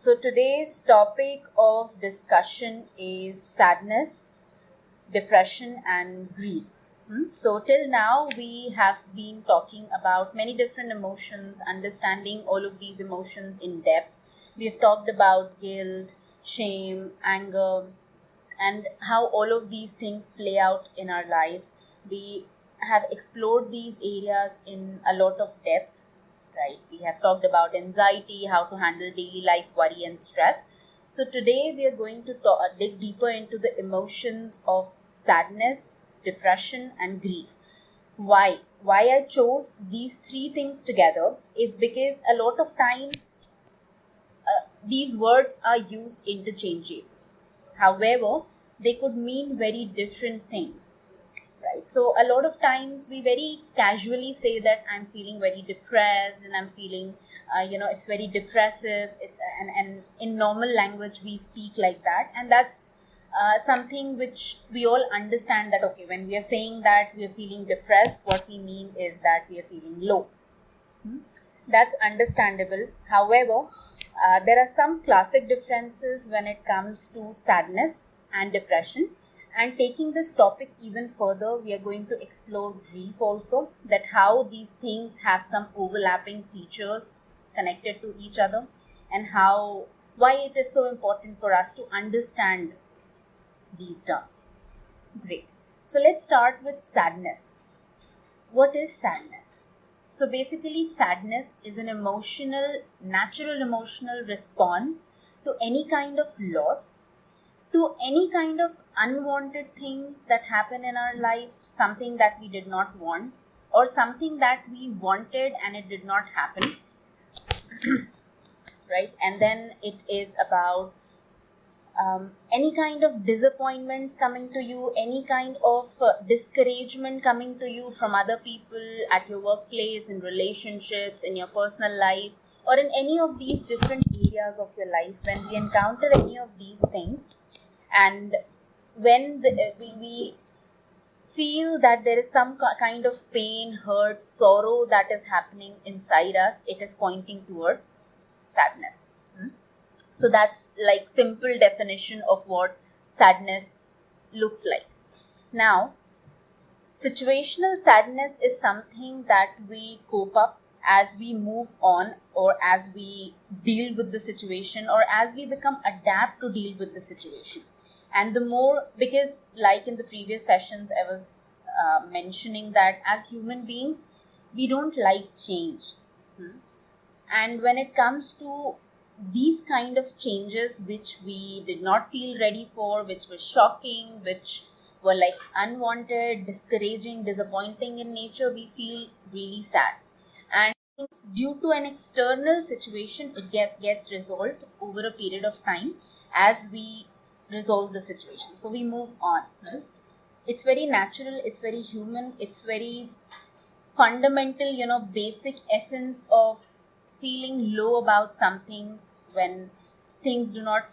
So today's topic of discussion is sadness, depression, and grief. So till now we have been talking about many different emotions, understanding all of these emotions in depth. We have talked about guilt, shame, anger, and how all of these things play out in our lives. We have explored these areas in a lot of depth, right? We have talked about anxiety, how to handle daily life worry and stress. So today we are going to dig deeper into the emotions of sadness, depression, and grief. Why I chose these three things together is because a lot of times these words are used interchangeably. However, they could mean very different things, right? So a lot of times we very casually say that I'm feeling very depressed and I'm feeling, it's very depressive. And in normal language we speak like that, and that's something which we all understand that okay, when we are saying that we are feeling depressed, what we mean is that we are feeling low. That's understandable. However, there are some classic differences when it comes to sadness and depression. And taking this topic even further, we are going to explore grief also, that how these things have some overlapping features connected to each other, and how why it is so important for us to understand these terms. Great. So let's start with sadness. What is sadness? So basically, sadness is an natural emotional response to any kind of loss, to any kind of unwanted things that happen in our life, something that we did not want, or something that we wanted and it did not happen, right? And then it is about any kind of disappointments coming to you, any kind of discouragement coming to you from other people at your workplace, in relationships, in your personal life, or in any of these different areas of your life. When we encounter any of these things, and when we feel that there is some kind of pain, hurt, sorrow that is happening inside us, it is pointing towards sadness. So that's like simple definition of what sadness looks like. Now, situational sadness is something that we cope up as we move on, or as we deal with the situation, or as we become adapt to deal with the situation. And the more, because like in the previous sessions I was mentioning that as human beings we don't like change. And when it comes to these kind of changes which we did not feel ready for, which were shocking, which were like unwanted, discouraging, disappointing in nature, we feel really sad. And due to an external situation, it gets resolved over a period of time as we resolve the situation. So we move on. It's very natural, it's very human, it's very fundamental, basic essence of feeling low about something when things do not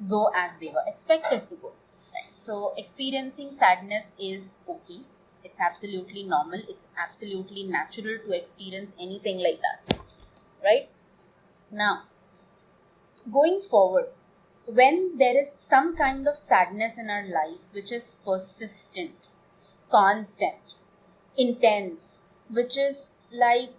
go as they were expected to go. Right? So experiencing sadness is okay. It's absolutely normal. It's absolutely natural to experience anything like that. Right? Now, going forward, when there is some kind of sadness in our life which is persistent, constant, intense, which is like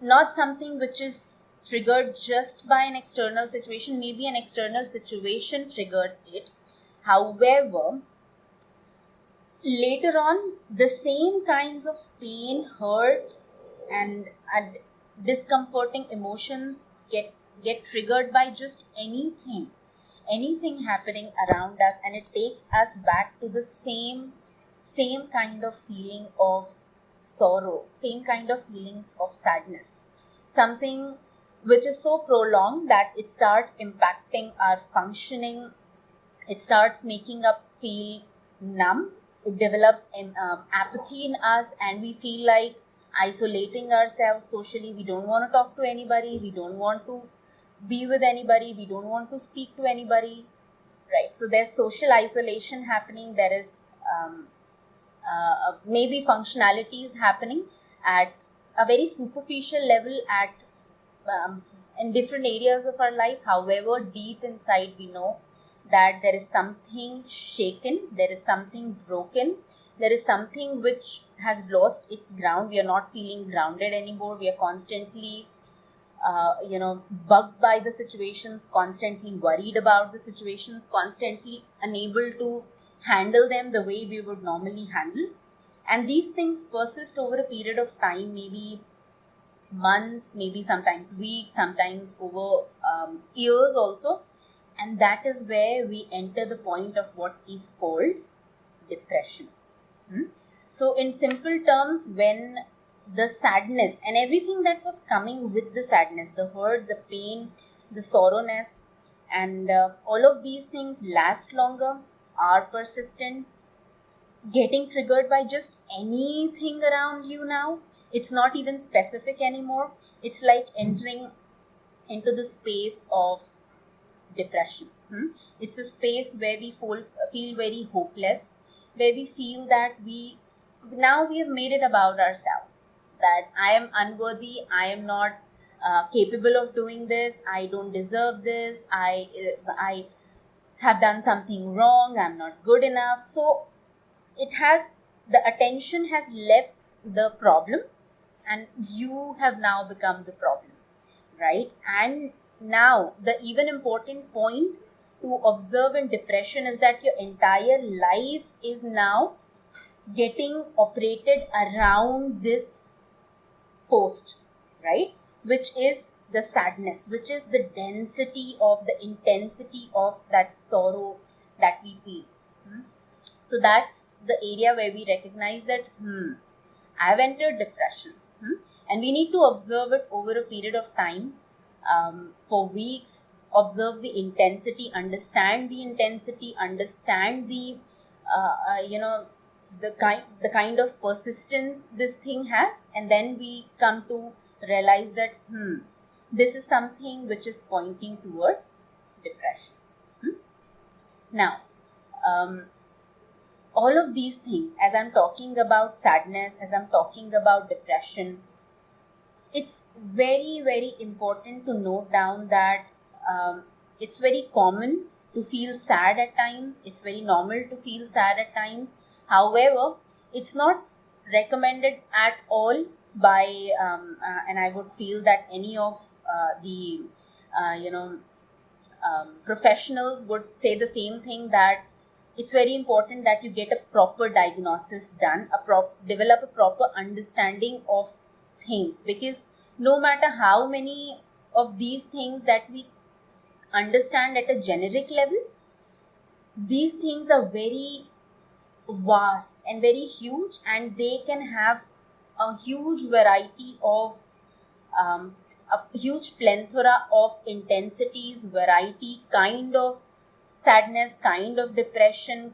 not something which is triggered just by an external situation. Maybe an external situation triggered it. However, later on, the same kinds of pain, hurt, and discomforting emotions get triggered by just anything happening around us, and it takes us back to the same kind of feeling of sorrow, same kind of feelings of sadness. Something which is so prolonged that it starts impacting our functioning, it starts making us feel numb, it develops apathy in us, and we feel like isolating ourselves socially. We don't want to talk to anybody, we don't want to be with anybody, we don't want to speak to anybody, right? So there's social isolation happening, there is maybe functionalities happening at a very superficial level, at in different areas of our life. However, deep inside we know that there is something shaken, there is something broken, there is something which has lost its ground. We are not feeling grounded anymore. We are constantly bugged by the situations, constantly worried about the situations, constantly unable to handle them the way we would normally handle. And these things persist over a period of time, maybe months, maybe sometimes weeks, sometimes over years also. And that is where we enter the point of what is called depression. So, in simple terms, when the sadness and everything that was coming with the sadness, the hurt, the pain, the sorrowness, and all of these things last longer, are persistent, getting triggered by just anything around you now. It's not even specific anymore. It's like entering into the space of depression. It's a space where we feel very hopeless, where we feel that we have made it about ourselves, that I am unworthy, I am not capable of doing this, I don't deserve this, I have done something wrong, I'm not good enough. So the attention has left the problem, and you have now become the problem, right? And now the even important point to observe in depression is that your entire life is now getting operated around this post, right? Which is the sadness, which is the density of the intensity of that sorrow that we feel. So that's the area where we recognize that I've entered depression, and we need to observe it over a period of time, for weeks. Observe the intensity, understand the intensity, understand the the kind of persistence this thing has, and then we come to realize that this is something which is pointing towards depression. Now, all of these things, as I'm talking about sadness, as I'm talking about depression, it's very, very important to note down that it's very common to feel sad at times. It's very normal to feel sad at times. However, it's not recommended at all by, and I would feel that any of the, professionals would say the same thing, that it's very important that you get a proper diagnosis done, develop a proper understanding of things, because no matter how many of these things that we understand at a generic level, these things are very vast and very huge, and they can have a huge variety of a huge plethora of intensities, variety, kind of sadness, kind of depression,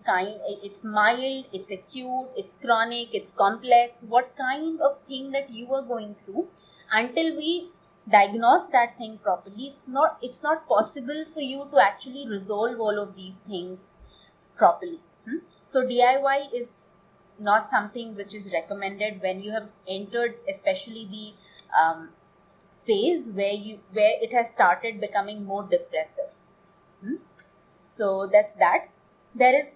it's mild, it's acute, it's chronic, it's complex, what kind of thing that you are going through. Until we diagnose that thing properly, it's not possible for you to actually resolve all of these things properly. So DIY is not something which is recommended when you have entered, especially the phase where it has started becoming more depressive. So that's that. There is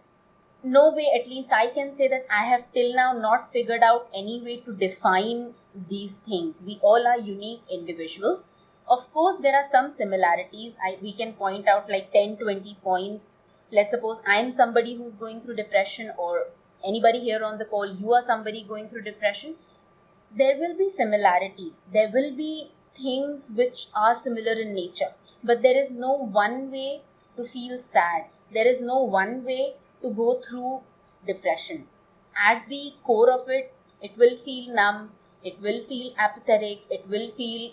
no way, at least I can say, that I have till now not figured out any way to define these things. We all are unique individuals. Of course, there are some similarities. We can point out like 10, 20 points. Let's suppose I'm somebody who's going through depression, or anybody here on the call, you are somebody going through depression. There will be similarities. There will be things which are similar in nature. But there is no one way to feel sad. There is no one way to go through depression. At the core of it, it will feel numb, it will feel apathetic, it will feel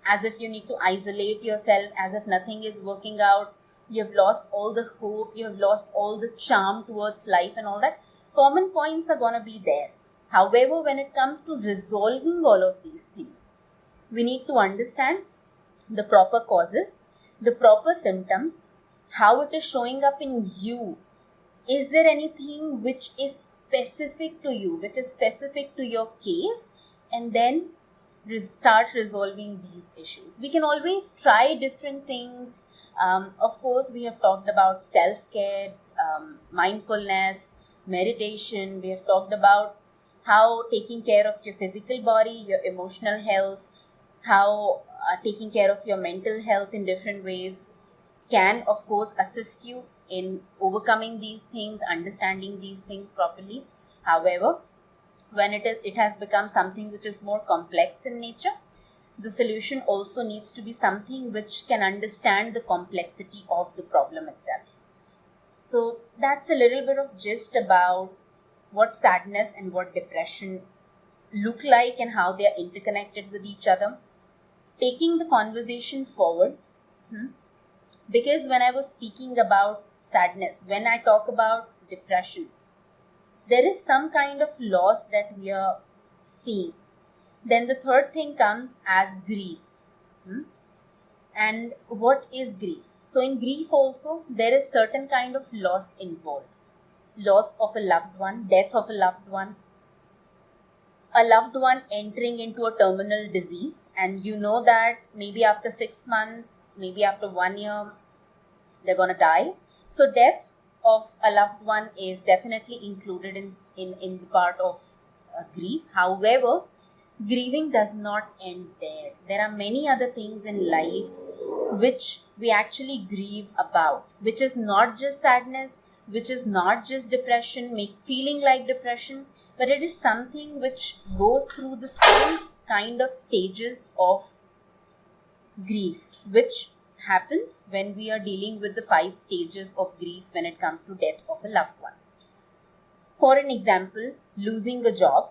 as if you need to isolate yourself, as if nothing is working out, you have lost all the hope, you have lost all the charm towards life and all that. Common points are gonna be there. However, when it comes to resolving all of these things, we need to understand the proper causes, the proper symptoms, how it is showing up in you. Is there anything which is specific to you, which is specific to your case? And then start resolving these issues. We can always try different things. Of course, we have talked about self-care, mindfulness, meditation. We have talked about how taking care of your physical body, your emotional health, how taking care of your mental health in different ways can, of course, assist you in overcoming these things, understanding these things properly. However, when it has become something which is more complex in nature, the solution also needs to be something which can understand the complexity of the problem itself. So that's a little bit of gist about what sadness and what depression look like and how they are interconnected with each other. Taking the conversation forward, because when I was speaking about sadness, when I talk about depression, there is some kind of loss that we are seeing. Then the third thing comes as grief. And what is grief? So in grief also, there is certain kind of loss involved. Loss of a loved one, death of a loved one entering into a terminal disease, and you know that maybe after 6 months, maybe after 1 year, they're gonna die. So death of a loved one is definitely included in the part of grief. However, grieving does not end there. There are many other things in life which we actually grieve about, which is not just sadness, which is not just depression, feeling like depression, but it is something which goes through the same kind of stages of grief, which happens when we are dealing with the 5 stages of grief when it comes to death of a loved one. For an example, losing a job.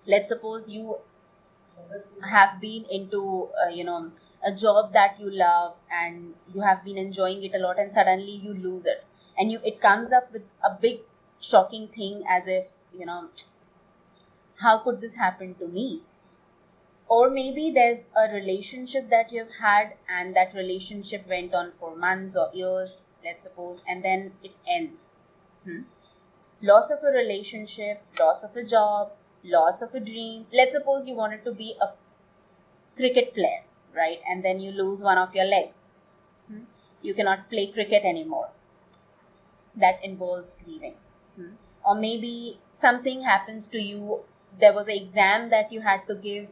Let's suppose you have been into a job that you love and you have been enjoying it a lot, and suddenly you lose it, and it comes up with a big shocking thing, as if how could this happen to me? Or maybe there's a relationship that you've had, and that relationship went on for months or years, let's suppose, and then it ends. Loss of a relationship, loss of a job, loss of a dream. Let's suppose you wanted to be a cricket player, right? And then you lose one of your legs. You cannot play cricket anymore. That involves grieving. Or maybe something happens to you. There was an exam that you had to give,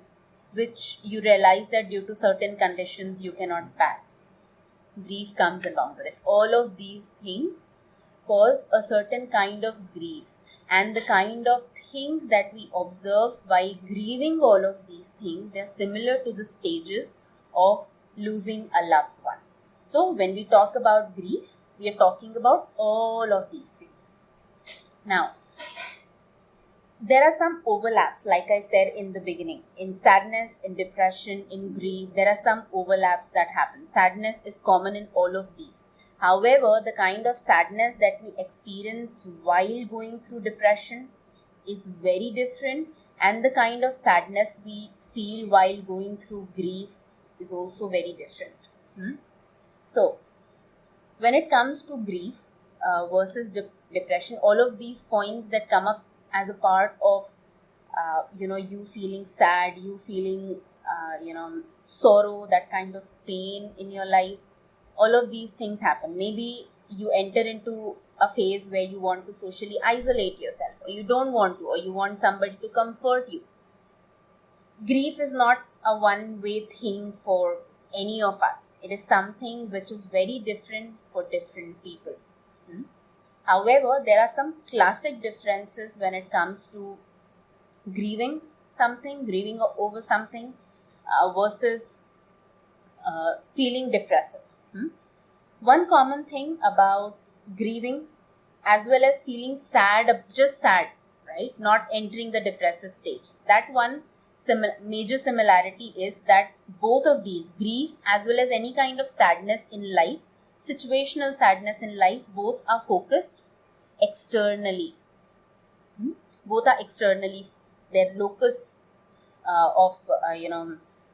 which you realize that due to certain conditions you cannot pass. Grief comes along with it. All of these things cause a certain kind of grief, and the kind of things that we observe while grieving all of these things, they're similar to the stages of losing a loved one. So when we talk about grief, we are talking about all of these things. Now, there are some overlaps, like I said in the beginning. In sadness, in depression, in grief, there are some overlaps that happen. Sadness is common in all of these. However, the kind of sadness that we experience while going through depression is very different, and the kind of sadness we feel while going through grief is also very different. So, when it comes to grief versus depression, all of these points that come up as a part of you feeling sad, you feeling sorrow, that kind of pain in your life, all of these things happen. Maybe you enter into a phase where you want to socially isolate yourself, or you don't want to, or you want somebody to comfort you. Grief is not a one-way thing for any of us. It is something which is very different for different people. However, there are some classic differences when it comes to grieving over something versus feeling depressive. One common thing about grieving as well as feeling sad, just sad, right? Not entering the depressive stage. That one major similarity is that both of these, grief as well as any kind of sadness in life, situational sadness in life, both are focused externally. Both are externally. Their locus of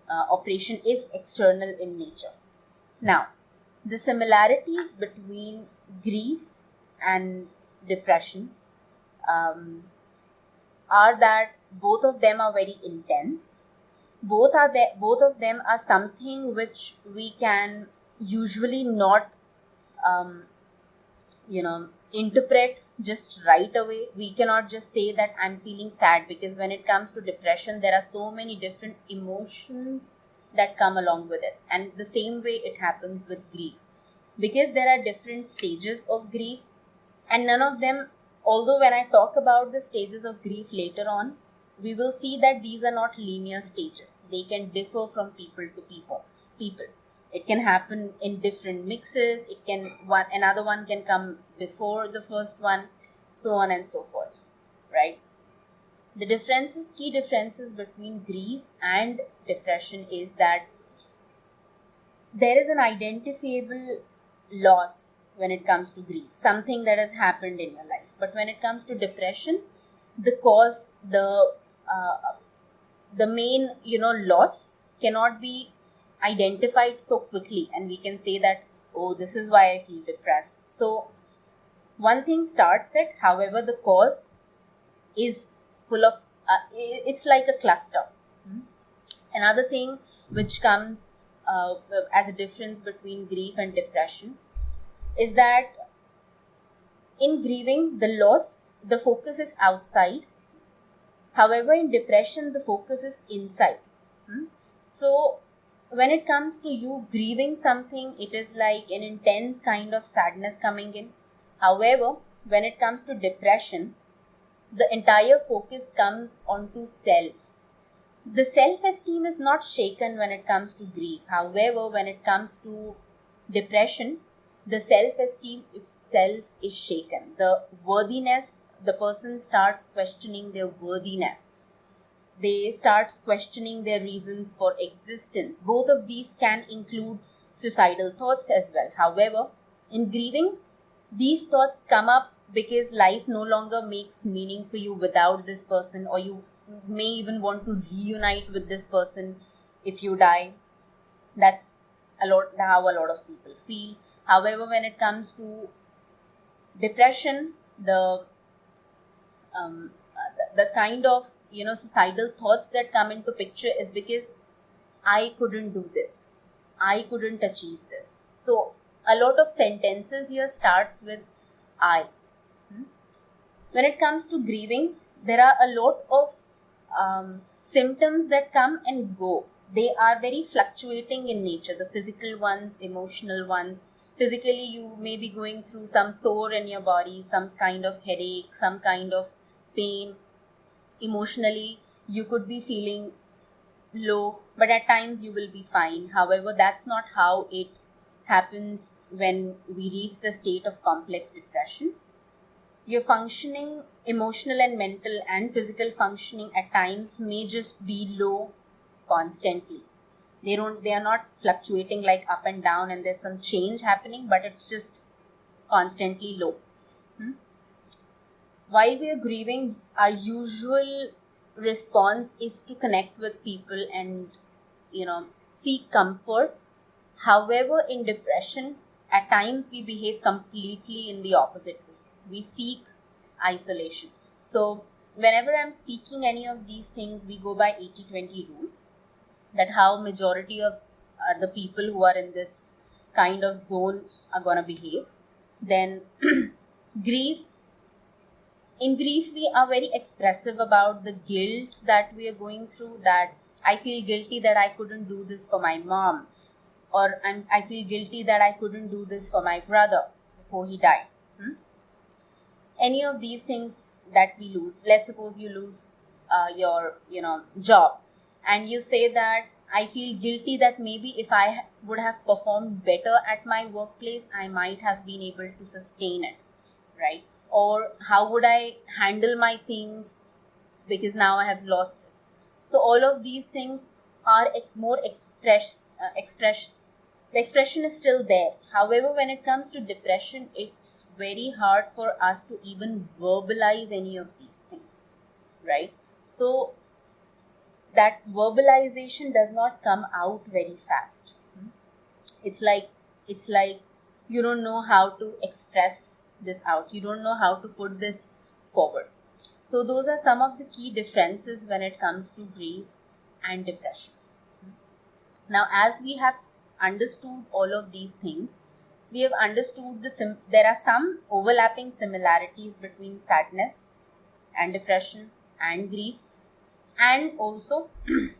operation is external in nature. Now, the similarities between grief and depression are that both of them are very intense. both of them are something which we can usually not um, interpret just right away. We cannot just say that I'm feeling sad, because when it comes to depression, there are so many different emotions that come along with it. And the same way it happens with grief, because there are different stages of grief, and none of them, although when I talk about the stages of grief later on, we will see that these are not linear stages. They can differ from people to people. It can happen in different mixes. It can another one can come before the first one, so on and so forth, right? The key differences between grief and depression is that there is an identifiable loss when it comes to grief, something that has happened in your life. But when it comes to depression, the cause, the main loss cannot be identified so quickly, and we can say that, oh, this is why I feel depressed. So one thing starts it, however the cause is full of it's like a cluster. Another thing which comes as a difference between grief and depression is that in grieving, the loss, the focus is outside. However, in depression, the focus is inside. So when it comes to you grieving something, it is like an intense kind of sadness coming in. However, when it comes to depression, the entire focus comes onto self. The self-esteem is not shaken when it comes to grief. However, when it comes to depression, the self-esteem itself is shaken. The worthiness, the person starts questioning their worthiness. They start questioning their reasons for existence. Both of these can include suicidal thoughts as well. However, in grieving, these thoughts come up because life no longer makes meaning for you without this person, or you may even want to reunite with this person if you die. That's how a lot of people feel. However, when it comes to depression, the kind of suicidal thoughts that come into picture is because I couldn't do this, I couldn't achieve this. So a lot of sentences here starts with I. When it comes to grieving, there are a lot of symptoms that come and go. They are very fluctuating in nature, the physical ones, emotional ones. Physically, you may be going through some sore in your body, some kind of headache, some kind of pain. Emotionally, you could be feeling low, but at times you will be fine. However, that's not how it happens when we reach the state of complex depression. Your functioning, emotional and mental and physical functioning at times may just be low constantly. They are not fluctuating like up and down and there's some change happening, but it's just constantly low. While we are grieving, our usual response is to connect with people and seek comfort. However, in depression, at times we behave completely in the opposite way. We seek isolation. So whenever I'm speaking any of these things, we go by 80-20 rule, that how majority of the people who are in this kind of zone are going to behave. Then in grief, we are very expressive about the guilt that we are going through, that I feel guilty that I couldn't do this for my mom, or I feel guilty that I couldn't do this for my brother before he died. Any of these things that we lose, let's suppose you lose your job, and you say that I feel guilty that maybe if I would have performed better at my workplace, I might have been able to sustain it, right? Or how would I handle my things because now I have lost this. So all of these things are more expression. The expression is still there. However, when it comes to depression, it's very hard for us to even verbalize any of these things, right? So that verbalization does not come out very fast. It's like you don't know how to express this out. You don't know how to put this forward. So those are some of the key differences when it comes to grief and depression. Now, as we have understood all of these things, we have understood there are some overlapping similarities between sadness and depression and grief, and also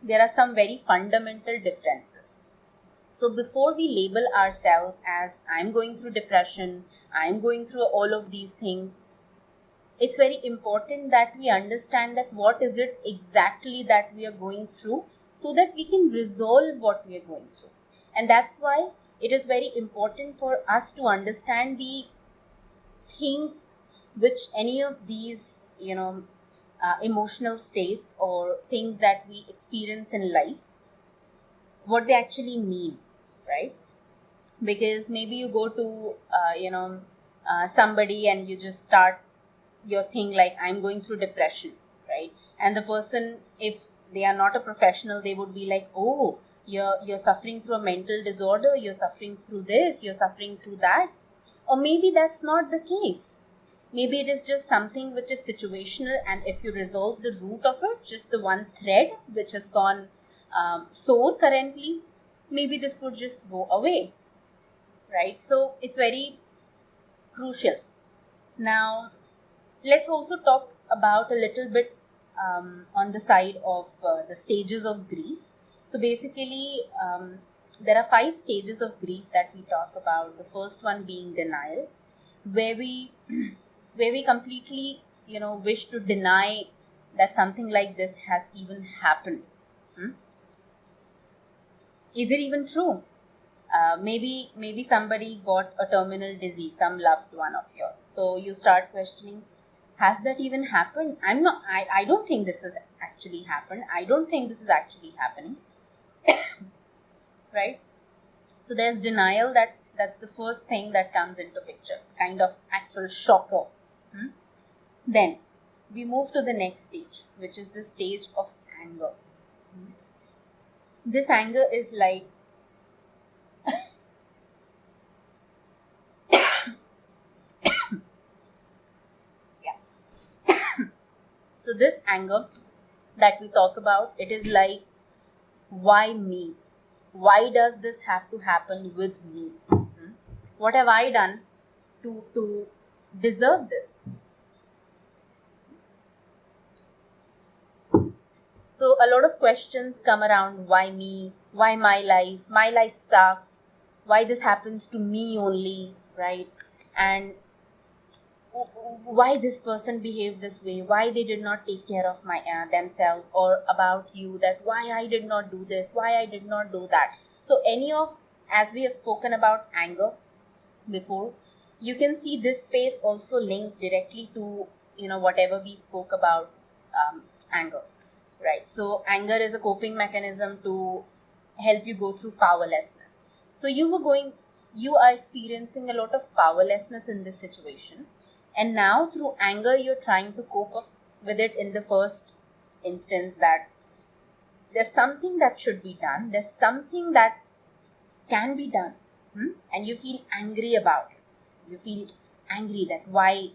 there are some very fundamental differences. So before we label ourselves as I'm going through depression, I'm going through all of these things, it's very important that we understand that what is it exactly that we are going through, so that we can resolve what we are going through. And that's why it is very important for us to understand the things which any of these emotional states or things that we experience in life, what they actually mean, right? Because maybe you go to somebody and you just start your thing like, I'm going through depression, right? And the person, if they are not a professional, they would be like, oh, you're suffering through a mental disorder, you're suffering through this, you're suffering through that. Or maybe that's not the case. Maybe it is just something which is situational, and if you resolve the root of it, just the one thread which has gone sore currently, maybe this would just go away, right? So it's very crucial. Now, let's also talk about a little bit on the side of the stages of grief. So basically, there are 5 stages of grief that we talk about. The first one being denial, where we where we completely wish to deny that something like this has even happened. Hmm? Is it even true? Maybe somebody got a terminal disease, some loved one of yours. So you start questioning, has that even happened? I don't think this has actually happened. I don't think this is actually happening. Right? So there's denial, that's the first thing that comes into picture, kind of actual shocker. Hmm? Then we move to the next stage, which is the stage of anger. Hmm? This anger is like so this anger that we talk about, it is like, why me? Why does this have to happen with me? Hmm? What have I done to deserve this? So a lot of questions come around, why me? Why my life? My life sucks. Why this happens to me only, right? And why this person behaved this way? Why they did not take care of my themselves, or about you, that why I did not do this, why I did not do that. So any of, as we have spoken about anger before, you can see this space also links directly to whatever we spoke about anger, right? So anger is a coping mechanism to help you go through powerlessness. So you are experiencing a lot of powerlessness in this situation, and now through anger you're trying to cope up with it in the first instance, that there's something that should be done, there's something that can be done. And you feel angry about it. You feel angry that why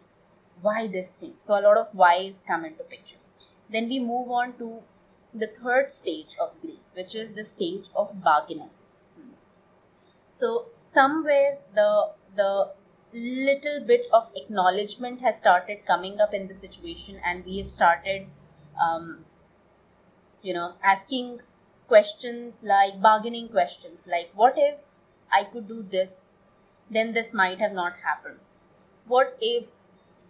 this thing. So a lot of whys come into picture. Then we move on to the third stage of grief, which is the stage of bargaining. So somewhere the little bit of acknowledgement has started coming up in the situation, and we have started asking questions, like bargaining questions, like, what if I could do this, then this might have not happened. What if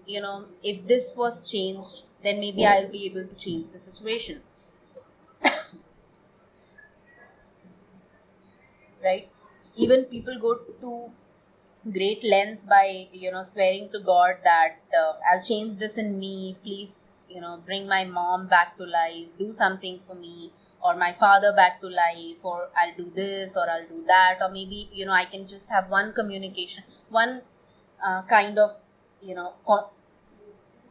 if this was changed, then maybe I'll be able to change the situation. Right? Even people go to great lengths by swearing to God that I'll change this in me, please bring my mom back to life, do something for me, or my father back to life, or I'll do this or I'll do that, or maybe I can just have one communication, one kind of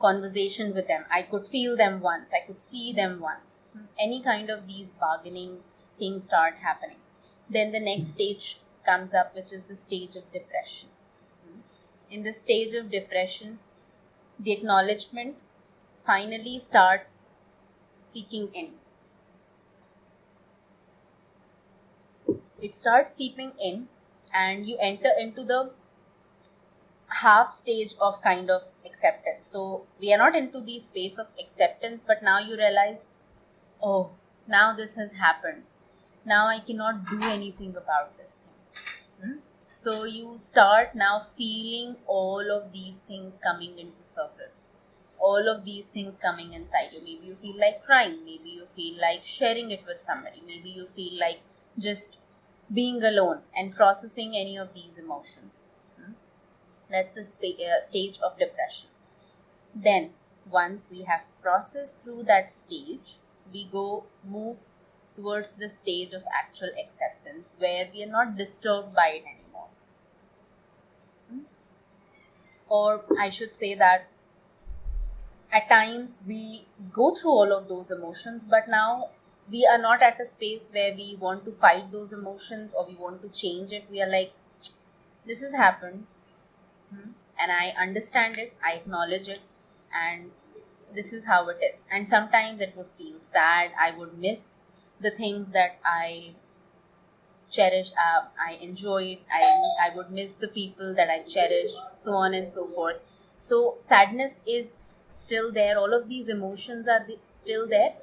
conversation with them. I could feel them once, I could see them once. Any kind of these bargaining things start happening. Then the next stage comes up, which is the stage of depression. In the stage of depression, the acknowledgement finally starts seeking in. it starts seeping in, and you enter into the half stage of kind of acceptance. So we are not into the space of acceptance, but now you realize, oh, now this has happened. Now I cannot do anything about this thing. So you start now feeling all of these things coming into surface. All of these things coming inside you. Maybe you feel like crying. Maybe you feel like sharing it with somebody. Maybe you feel like just being alone and processing any of these emotions. That's the stage of depression. Then, once we have processed through that stage, we move towards the stage of actual acceptance, where we are not disturbed by it anymore. Or I should say that at times we go through all of those emotions, but now we are not at a space where we want to fight those emotions or we want to change it. We are like, this has happened, and I understand it, I acknowledge it, and this is how it is. And sometimes it would feel sad. I would miss the things that I cherish, I enjoyed. I would miss the people that I cherish, so on and so forth. So sadness is still there. All of these emotions are still there.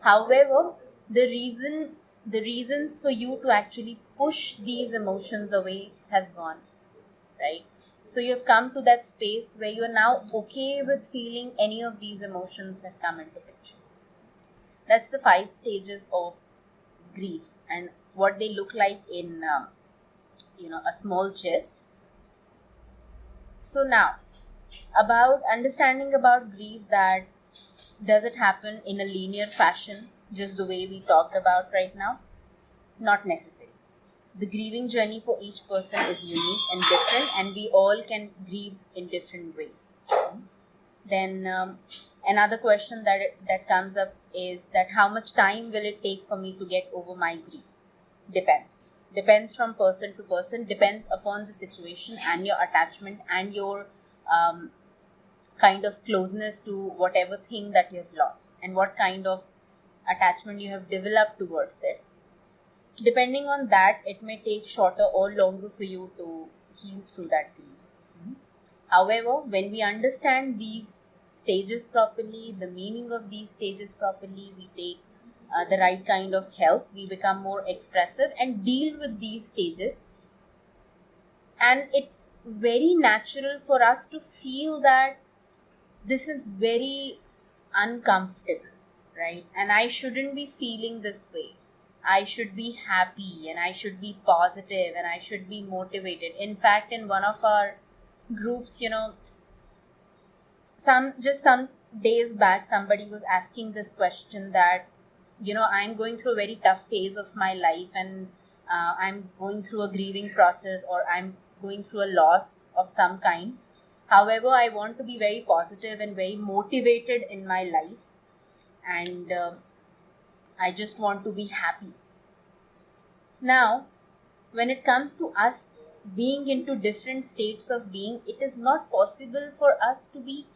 However, the reasons for you to actually push these emotions away has gone, right? So you have come to that space where you are now okay with feeling any of these emotions that come into picture. That's the 5 stages of grief, and what they look like in a small gist. So now, about understanding about grief, that does it happen in a linear fashion, just the way we talked about right now? Not necessarily. The grieving journey for each person is unique and different, and we all can grieve in different ways. Then another question that comes up is that how much time will it take for me to get over my grief? Depends from person to person, depends upon the situation and your attachment and your kind of closeness to whatever thing that you have lost, and what kind of attachment you have developed towards it. Depending on that, it may take shorter or longer for you to heal through that grief. However, when we understand these stages properly, the meaning of these stages properly, we take the right kind of help, we become more expressive and deal with these stages. And it's very natural for us to feel that this is very uncomfortable, right? And I shouldn't be feeling this way. I should be happy and I should be positive and I should be motivated. In fact, in one of our groups, some days back, somebody was asking this question that, I'm going through a very tough phase of my life, and I'm going through a grieving process, or I'm going through a loss of some kind. However, I want to be very positive and very motivated in my life, and I just want to be happy. Now, when it comes to us being into different states of being, it is not possible for us to be,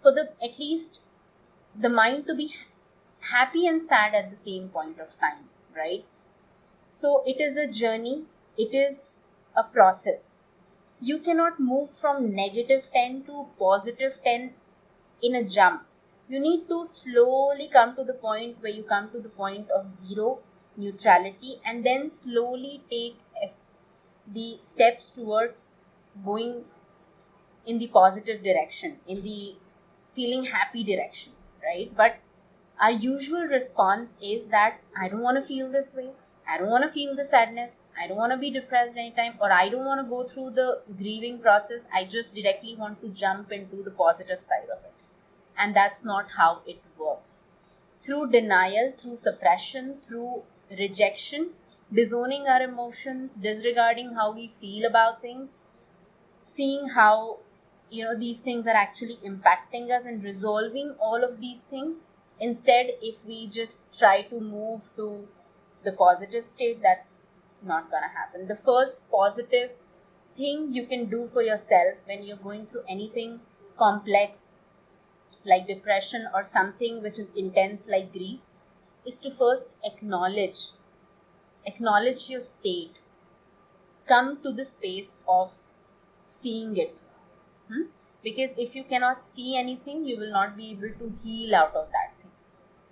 at least the mind to be happy and sad at the same point of time, right? So it is a journey, it is a process. You cannot move from -10 to +10 in a jump. You need to slowly come to the point where you come to the point of zero, neutrality, and then slowly take the steps towards going in the positive direction, in the feeling happy direction, right? But our usual response is that I don't want to feel this way, I don't want to feel the sadness, I don't want to be depressed anytime, or I don't want to go through the grieving process. I just directly want to jump into the positive side of it. And that's not how it works. Through denial, through suppression, through rejection, disowning our emotions, disregarding how we feel about things, seeing how these things are actually impacting us, and resolving all of these things. Instead, if we just try to move to the positive state, that's not gonna happen. The first positive thing you can do for yourself when you're going through anything complex like depression or something which is intense like grief is to first acknowledge acknowledge your state. Come to the space of seeing it. Because if you cannot see anything, you will not be able to heal out of that thing.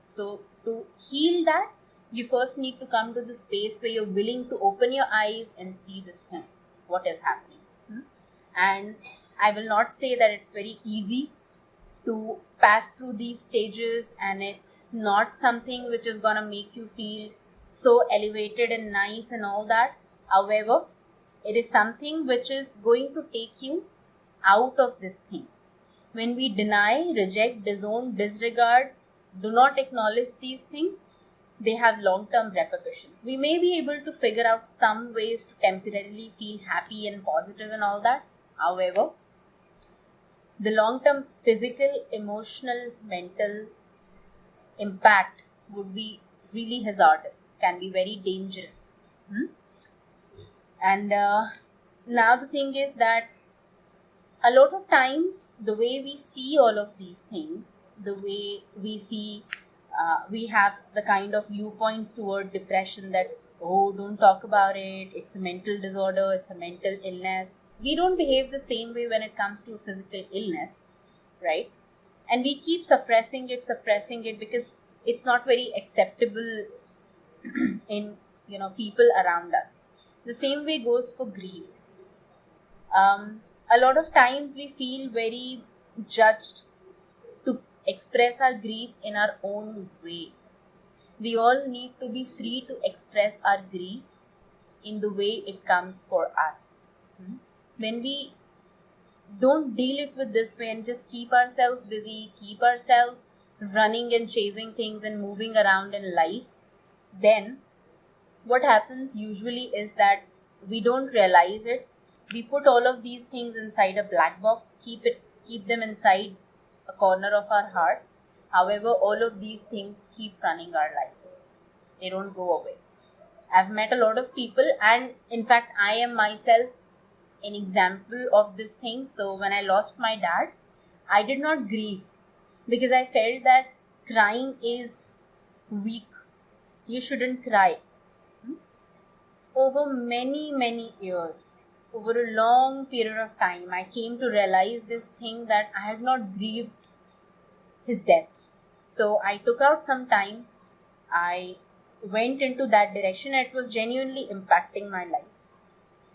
So to heal that, you first need to come to the space where you're willing to open your eyes and see this thing, what is happening. And I will not say that it's very easy to pass through these stages, and it's not something which is gonna make you feel so elevated and nice and all that. However, it is something which is going to take you out of this thing. When we deny, reject, disown, disregard, do not acknowledge these things, they have long-term repercussions. We may be able to figure out some ways to temporarily feel happy and positive and all that. However, the long-term physical, emotional, mental impact would be really hazardous, can be very dangerous. And now the thing is that a lot of times the way we see all of these things, the way we see, we have the kind of viewpoints toward depression that, oh, don't talk about it, it's a mental disorder, it's a mental illness. We don't behave the same way when it comes to a physical illness, right? And we keep suppressing it because it's not very acceptable in people around us. The same way goes for grief. A lot of times we feel very judged to express our grief in our own way. We all need to be free to express our grief in the way it comes for us. When we don't deal it with this way and just keep ourselves busy, keep ourselves running and chasing things and moving around in life, then what happens usually is that we don't realize it. We put all of these things inside a black box, keep them inside a corner of our heart. However, all of these things keep running our lives. They don't go away. I've met a lot of people, and in fact, I am myself an example of this thing. So when I lost my dad, I did not grieve because I felt that crying is weak. You shouldn't cry. Over many years, over a long period of time, I came to realize this thing that I had not grieved his death. So I took out some time. I went into that direction. It was genuinely impacting my life.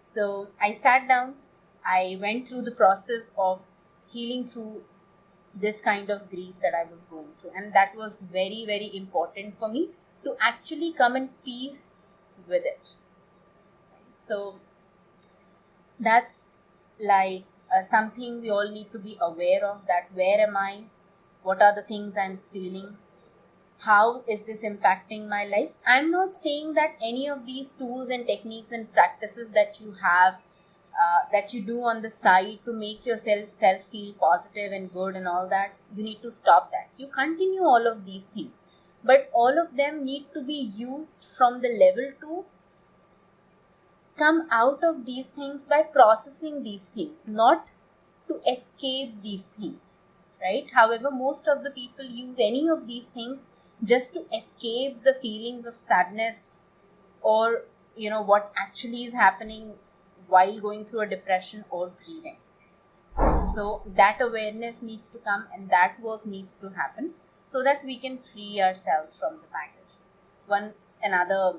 So I sat down. I went through the process of healing through this kind of grief that I was going through. And that was very important for me to actually come in peace with it. So that's like something we all need to be aware of, that where am I, what are the things I'm feeling, how is this impacting my life. I'm not saying that any of these tools and techniques and practices that you have, that you do on the side to make yourself feel positive and good and all that, you need to stop that. You continue all of these things, but all of them need to be used from the level to come out of these things by processing these things, not to escape these things, right? However, most of the people use any of these things just to escape the feelings of sadness or what actually is happening while going through a depression or grieving. So that awareness needs to come and that work needs to happen so that we can free ourselves from the baggage. Another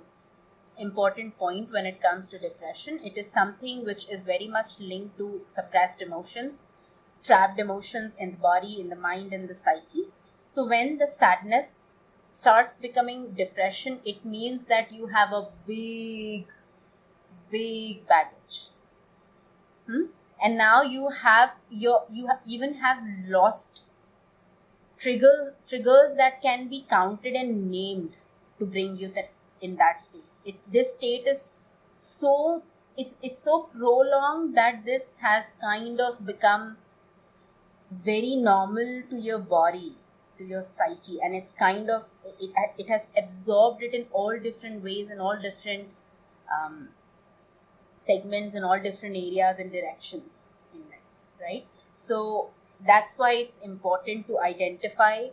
important point when it comes to depression, it is something which is very much linked to suppressed emotions, trapped emotions in the body, in the mind, in the psyche. So when the sadness starts becoming depression, it means that you have a big baggage. And now you even have lost triggers that can be counted and named to bring you in that state. This state is it's so prolonged that this has kind of become very normal to your body, to your psyche, and it's kind of it has absorbed it in all different ways, in all different segments, in all different areas and directions in life, right? So that's why it's important to identify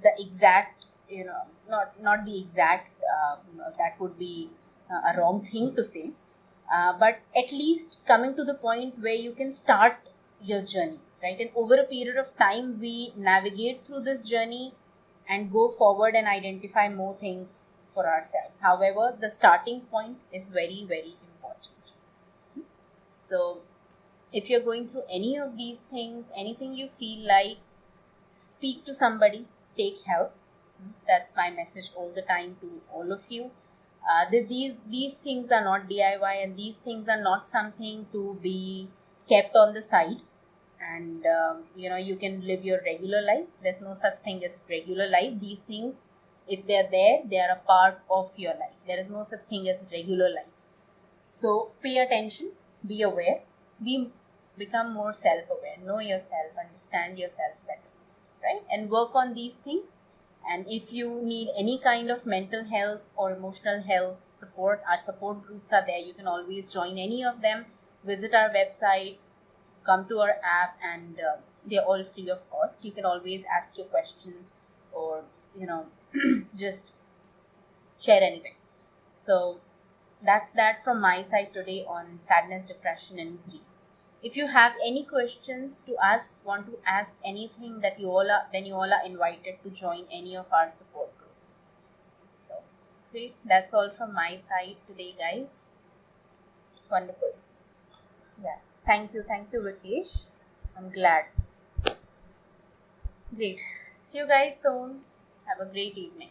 the exact not the exact, that would be a wrong thing to say, but at least coming to the point where you can start your journey, right? And over a period of time, we navigate through this journey and go forward and identify more things for ourselves. However, the starting point is very, very important. So, if you're going through any of these things, anything you feel like, speak to somebody, take help. That's my message all the time to all of you. These things are not DIY, and these things are not something to be kept on the side. And you can live your regular life. There's no such thing as regular life. These things, if they're there, they are a part of your life. There is no such thing as regular life. So pay attention, be aware, become more self-aware, know yourself, understand yourself better, right? And work on these things. And if you need any kind of mental health or emotional health support, our support groups are there. You can always join any of them. Visit our website, come to our app, and they're all free of cost. You can always ask your question, or just share anything. So that's that from my side today on sadness, depression, and grief. If you have any questions to ask, want to ask anything, then you all are invited to join any of our support groups. So great, that's all from my side today, guys. Wonderful. Yeah, thank you, Vikesh. I'm glad. Great. See you guys soon. Have a great evening.